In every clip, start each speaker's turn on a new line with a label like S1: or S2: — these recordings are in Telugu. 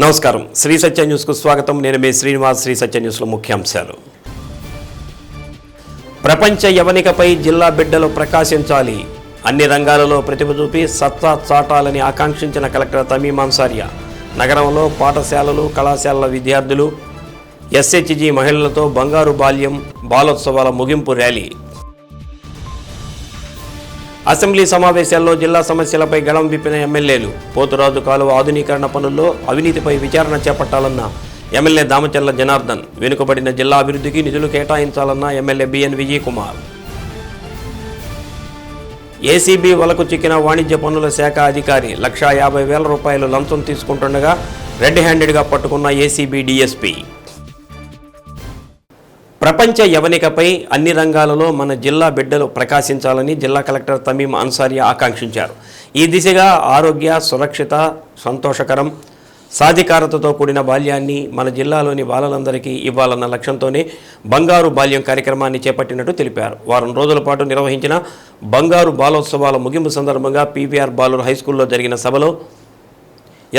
S1: నమస్కారం. శ్రీ సత్య న్యూస్కు స్వాగతం. నేను మీ శ్రీనివాస్. శ్రీ సత్య న్యూస్లో ముఖ్యాంశాలు. ప్రపంచ యవనికపై జిల్లా బిడ్డలు ప్రకాశించాలి. అన్ని రంగాలలో ప్రతిభ చూపి సత్తా చాటాలని ఆకాంక్షించిన కలెక్టర్ తమీమ్ అన్సారియా. నగరంలో పాఠశాలలు, కళాశాలల విద్యార్థులు, ఎస్హెచ్జి మహిళలతో బంగారు బాల్యం బాలోత్సవాల ముగింపు ర్యాలీ. అసెంబ్లీ సమావేశాల్లో జిల్లా సమస్యలపై గళం విప్పిన ఎమ్మెల్యేలు. పోతురాజు కాలువ ఆధునీకరణ పనుల్లో అవినీతిపై విచారణ చేపట్టాలన్న ఎమ్మెల్యే దామచర్ల జనార్దన్. వెనుకబడిన జిల్లా అభివృద్ధికి నిధులు కేటాయించాలన్న MLA BN Vijay Kumar. ACB వలకు చిక్కిన వాణిజ్య పన్నుల శాఖ అధికారి. 1,50,000 రూపాయలు లంచం తీసుకుంటుండగా రెడ్ హ్యాండెడ్గా పట్టుకున్న ఏసీబీ డీఎస్పీ. ప్రపంచ యవనికపై అన్ని రంగాలలో మన జిల్లా బిడ్డలు ప్రకాశించాలని జిల్లా కలెక్టర్ తమీమ్ అన్సారియా ఆకాంక్షించారు. ఈ దిశగా ఆరోగ్య, సురక్షిత, సంతోషకరం, సాధికారతతో కూడిన బాల్యాన్ని మన జిల్లాలోని బాలలందరికీ ఇవ్వాలన్న లక్ష్యంతోనే బంగారు బాల్యం కార్యక్రమాన్ని చేపట్టినట్టు తెలిపారు. వారం రోజుల పాటు నిర్వహించిన బంగారు బాలోత్సవాల ముగింపు సందర్భంగా పీవీఆర్ బాలూర్ హైస్కూల్లో జరిగిన సభలో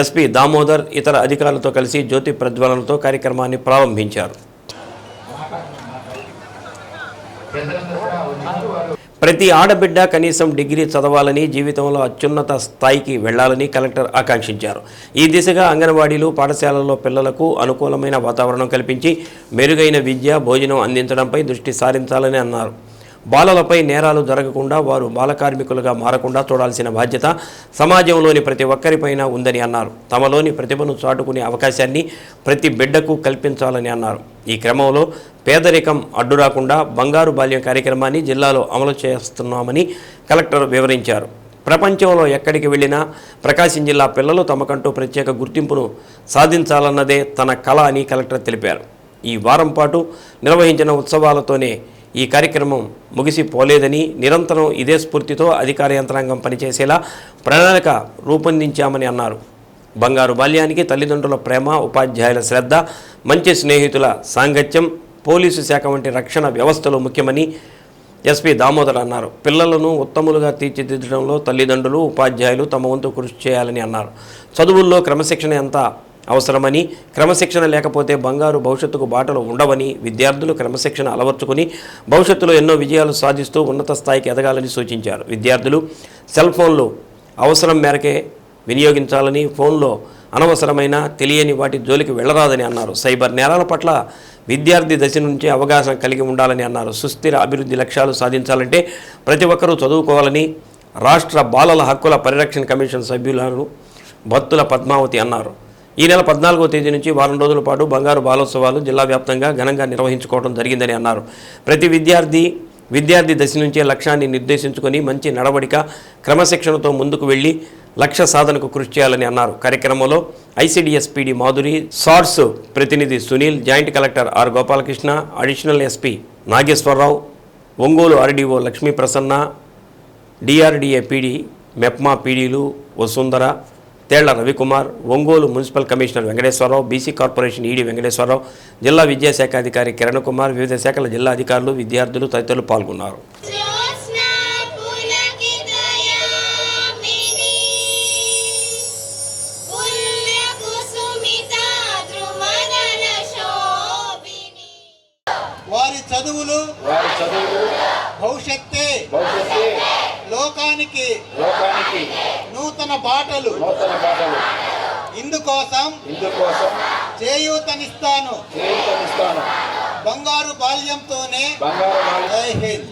S1: ఎస్పీ దామోదర్ ఇతర అధికారులతో కలిసి జ్యోతి ప్రజ్వలనతో కార్యక్రమాన్ని ప్రారంభించారు. ప్రతి ఆడబిడ్డ కనీసం డిగ్రీ చదవాలని, జీవితంలో అత్యున్నత స్థాయికి వెళ్లాలని కలెక్టర్ ఆకాంక్షించారు. ఈ దిశగా అంగన్వాడీలు, పాఠశాలల్లో పిల్లలకు అనుకూలమైన వాతావరణం కల్పించి మెరుగైన విద్య, భోజనం అందించడంపై దృష్టి సారించాలని అన్నారు. బాలలపై నేరాలు జరగకుండా, వారు బాల కార్మికులుగా మారకుండా చూడాల్సిన బాధ్యత సమాజంలోని ప్రతి ఒక్కరిపైన ఉందని అన్నారు. తమలోని ప్రతిభను చాటుకునే అవకాశాన్ని ప్రతి బిడ్డకు కల్పించాలని అన్నారు. ఈ క్రమంలో పేదరికం అడ్డురాకుండా బంగారు బాల్యం కార్యక్రమాన్ని జిల్లాలో అమలు చేస్తున్నామని కలెక్టర్ వివరించారు. ప్రపంచంలో ఎక్కడికి వెళ్ళినా ప్రకాశం జిల్లా పిల్లలు తమకంటూ ప్రత్యేక గుర్తింపును సాధించాలన్నదే తన కళ అని కలెక్టర్ తెలిపారు. ఈ వారం పాటు నిర్వహించిన ఉత్సవాలతోనే ఈ కార్యక్రమం ముగిసిపోలేదని, నిరంతరం ఇదే స్ఫూర్తితో అధికార యంత్రాంగం పనిచేసేలా ప్రణాళిక రూపొందించామని అన్నారు. బంగారు బాల్యానికి తల్లిదండ్రుల ప్రేమ, ఉపాధ్యాయుల శ్రద్ధ, మంచి స్నేహితుల సాంగత్యం, పోలీసు శాఖ వంటి రక్షణ వ్యవస్థలు ముఖ్యమని ఎస్పీ దామోదర్ అన్నారు. పిల్లలను ఉత్తములుగా తీర్చిదిద్దడంలో తల్లిదండ్రులు, ఉపాధ్యాయులు తమ వంతు కృషి చేయాలని అన్నారు. చదువుల్లో క్రమశిక్షణ ఎంత అవసరమని, క్రమశిక్షణ లేకపోతే బంగారు భవిష్యత్తుకు బాటలు ఉండవని, విద్యార్థులు క్రమశిక్షణ అలవర్చుకుని భవిష్యత్తులో ఎన్నో విజయాలు సాధిస్తూ ఉన్నత స్థాయికి ఎదగాలని సూచించారు. విద్యార్థులు సెల్ ఫోన్లు అవసరం మేరకే వినియోగించాలని, ఫోన్లో అనవసరమైన తెలియని వాటి జోలికి వెళ్లరాదని అన్నారు. సైబర్ నేరాల పట్ల విద్యార్థి దశ నుంచే అవగాహన కలిగి ఉండాలని అన్నారు. సుస్థిర అభివృద్ధి లక్ష్యాలు సాధించాలంటే ప్రతి ఒక్కరూ చదువుకోవాలని రాష్ట్ర బాలల హక్కుల పరిరక్షణ కమిషన్ సభ్యులను భత్తుల పద్మావతి అన్నారు. ఈ నెల 14వ తేదీ నుంచి వారం రోజుల పాటు బంగారు బాలోత్సవాలు జిల్లా వ్యాప్తంగా ఘనంగా నిర్వహించుకోవడం జరిగిందని అన్నారు. ప్రతి విద్యార్థి దశ నుంచే లక్ష్యాన్ని నిర్దేశించుకొని మంచి నడవడిక, క్రమశిక్షణతో ముందుకు వెళ్లి లక్ష్య సాధనకు కృషి చేయాలని అన్నారు. కార్యక్రమంలో ఐసీడీఎస్ పీడీ మాధురి, సార్స్ ప్రతినిధి Sunil, joint collector R Gopalakrishna, additional SP Nageswararao, Ongole RDO Lakshmi Prasanna, DRDA PD, MEPMA పీడీలు Vasundhara, Thella Ravikumar, Ongole municipal commissioner Venkateswararao, BC corporation ED Venkateswararao, జిల్లా విద్యాశాఖ అధికారి కిరణ్ కుమార్, వివిధ శాఖల జిల్లా అధికారులు, విద్యార్థులు తదితరులు పాల్గొన్నారు.
S2: వారి చదువులు భవిష్యత్తే లోకానికి నూతన బాటలు. ఇందుకోసం చేయూతనిస్తాను. బంగారు బాల్యంతోనే. జై హింద్.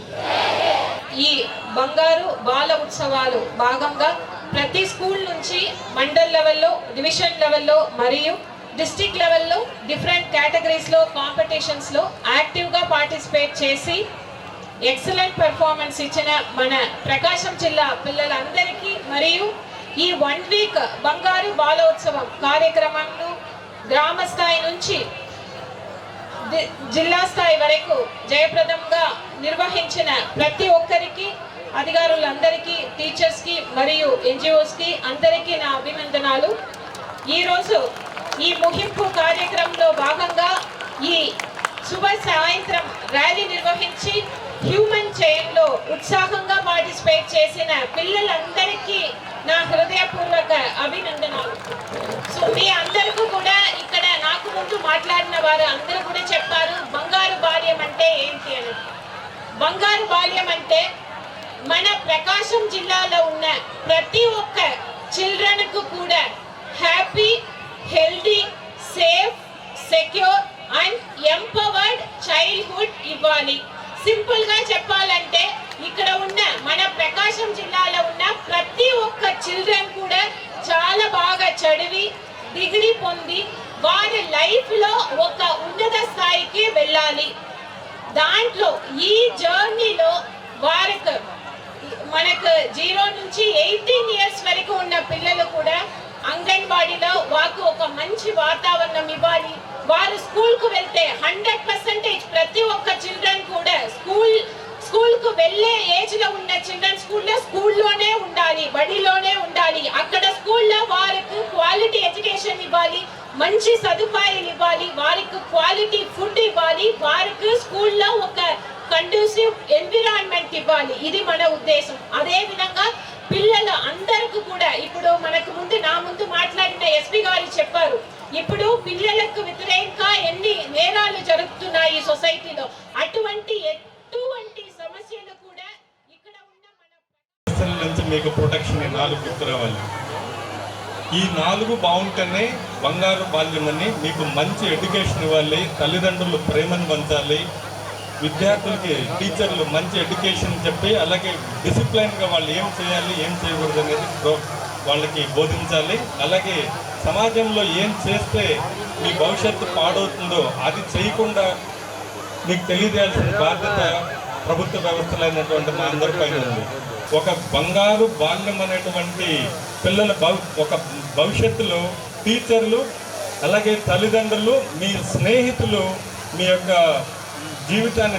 S3: ఈ బంగారు బాల ఉత్సవాలు భాగంగా ప్రతి స్కూల్ నుంచి మండల్ లెవెల్లో, డివిజన్ లెవెల్లో మరియు డిస్ట్రిక్ట్ లెవెల్లో డిఫరెంట్ కేటగిరీస్లో కాంపిటీషన్స్లో యాక్టివ్గా పార్టిసిపేట్ చేసి ఎక్సలెంట్ పెర్ఫార్మెన్స్ ఇచ్చిన మన ప్రకాశం జిల్లా పిల్లలందరికీ మరియు ఈ 1 వీక్ బంగారు బాలోత్సవం కార్యక్రమంలో గ్రామ స్థాయి నుంచి జిల్లా స్థాయి వరకు జయప్రదంగా నిర్వహించిన ప్రతి ఒక్కరికి, అధికారులందరికీ, టీచర్స్కి మరియు ఎన్జిఓస్కి అందరికీ నా అభినందనాలు. ఈరోజు ఈ ముగింపు కార్యక్రమంలో భాగంగా ఈ శుభ సాయంత్రం ర్యాలీ నిర్వహించి హ్యూమన్ చైన్లో ఉత్సాహంగా పార్టిసిపేట్ చేసిన పిల్లలందరికీ నా హృదయపూర్వక అభినందనాలు. సో మీ అందరికీ బంగారు బాల్యం అంటే మన ప్రకాశం జిల్లాలో ఉన్న ప్రతి ఒక్క చిల్డ్రన్కు కూడా happy, healthy, safe, secure and empowered childhood ఇవ్వాలి. సింపుల్గా చెప్పాలంటే ఇక్కడ ఉన్న మన ప్రకాశం జిల్లాలో ఉన్న ప్రతి ఒక్క చిల్డ్రన్ కూడా చాలా బాగా చదివి డిగ్రీ పొంది వారి లైఫ్లో ఒక ఉన్నత స్థాయికి వెళ్ళాలి. దాంట్లో ఈ జర్నీలో వారికి మనకు 0 నుంచి 18 ఇయర్స్ వరకు ఉన్న పిల్లలు కూడా అంగన్వాడీలో వారికి ఒక మంచి వాతావరణం ఇవ్వాలి. వారు స్కూల్కు వెళ్తే 100% ప్రతి ఒక్క చిల్డ్రన్ కూడా స్కూల్కు వెళ్ళే ఏజ్లో ఉన్న చిల్డ్రన్ స్కూల్లోనే ఉండాలి, బడిలోనే ఉండాలి. అక్కడ స్కూల్లో వారికి క్వాలిటీ ఎడ్యుకేషన్ ఇవ్వాలి, మంచి సదుపాయాలు ఇవ్వాలి, వారికి క్వాలిటీ ఫుడ్ ఇవ్వాలి, వారికి స్కూల్లో ఒక కండ్యూసివ్ ఎన్విరాన్మెంట్ ఇవ్వాలి. ఇది మన ఉద్దేశం. అదే విధంగా పిల్లల అందరికి కూడా ఇప్పుడు మనకు నా ముందు మాట్లాడిన ఎస్పీ గారు చెప్పారు, ఇప్పుడు పిల్లలకు వ్యతిరేకంగా ఎన్ని నేరాలు జరుగుతున్నాయి సొసైటీలో. అటువంటి సమస్యలు కూడా ఇక్కడ ఉన్న మన
S4: నుంచి మీకు ప్రొటెక్షన్ 4 గుర్తు రావాలి. ఈ 4 బాగుంటేనే బంగారు బాల్యం అని మీకు మంచి ఎడ్యుకేషన్ ఇవ్వాలి, తల్లిదండ్రులు ప్రేమను పంచాలి, విద్యార్థులకి టీచర్లు మంచి ఎడ్యుకేషన్ చెప్పి అలాగే డిసిప్లైన్గా వాళ్ళు ఏం చేయాలి ఏం చేయకూడదు అనేది వాళ్ళకి బోధించాలి. అలాగే సమాజంలో ఏం చేస్తే మీ భవిష్యత్తు పాడవుతుందో అది చేయకుండా మీకు తెలియజేయాల్సిన బాధ్యత ప్రభుత్వ వ్యవస్థలైనటువంటి మా అందరిపైన ఉంది. ఒక బంగారు బాల్యం అనేటువంటి పిల్లల ఒక భవిష్యత్తులో టీచర్లు అలాగే తల్లిదండ్రులు మీ స్నేహితులు మీ యొక్క జీవితాన్ని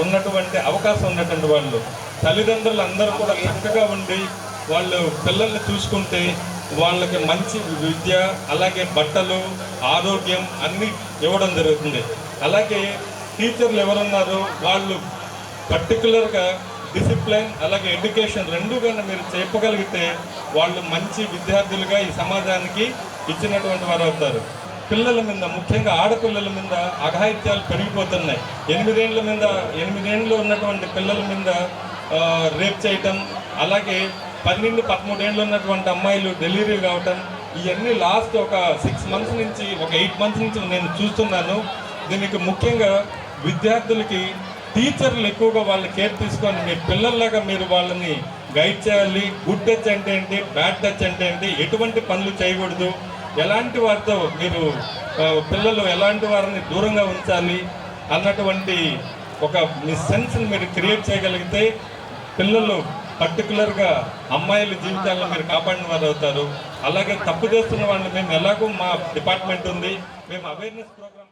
S4: ఉన్నటువంటి అవకాశం ఉన్నటువంటి వాళ్ళు తల్లిదండ్రులు అందరూ కూడా చక్కగా ఉండి వాళ్ళు పిల్లల్ని చూసుకుంటే వాళ్ళకి మంచి విద్య అలాగే బట్టలు ఆరోగ్యం అన్నీ ఇవ్వడం జరుగుతుంది. అలాగే టీచర్లు ఎవరున్నారో వాళ్ళు పర్టికులర్గా డిసిప్లైన్ అలాగే ఎడ్యుకేషన్ 2 కానీ మీరు చెప్పగలిగితే వాళ్ళు మంచి విద్యార్థులుగా ఈ సమాజానికి ఇచ్చినటువంటి వారు అవుతారు. పిల్లల మీద ముఖ్యంగా ఆడపిల్లల మీద అఘాయిత్యాలు పెరిగిపోతున్నాయి. 8 ఏళ్ళు ఉన్నటువంటి పిల్లల మీద రేప్ చేయటం, అలాగే 12-13 ఏళ్ళు ఉన్నటువంటి అమ్మాయిలు డెలివరీ కావటం, ఇవన్నీ లాస్ట్ ఒక 6 మంత్స్ నుంచి ఒక 8 మంత్స్ నుంచి నేను చూస్తున్నాను. దీనికి ముఖ్యంగా విద్యార్థులకి టీచర్లు ఎక్కువగా వాళ్ళ కేర్ తీసుకొని మీ పిల్లల్లాగా మీరు వాళ్ళని గైడ్ చేయాలి. గుడ్ టచ్ అంటే ఏంటి, బ్యాడ్ టచ్ అంటే ఏంటి, ఎటువంటి పనులు చేయకూడదు, ఎలాంటి వారితో మీరు పిల్లలు ఎలాంటి వారిని దూరంగా ఉంచాలి అన్నటువంటి ఒక మీ సెన్స్ని మీరు క్రియేట్ చేయగలిగితే పిల్లలు పర్టికులర్గా అమ్మాయిల జీవితాలను మీరు కాపాడిన వారు అవుతారు. అలాగే తప్పు చేస్తున్న వాళ్ళని మేము ఎలాగో మా డిపార్ట్మెంట్ ఉంది, మేము అవేర్నెస్ ప్రోగ్రామ్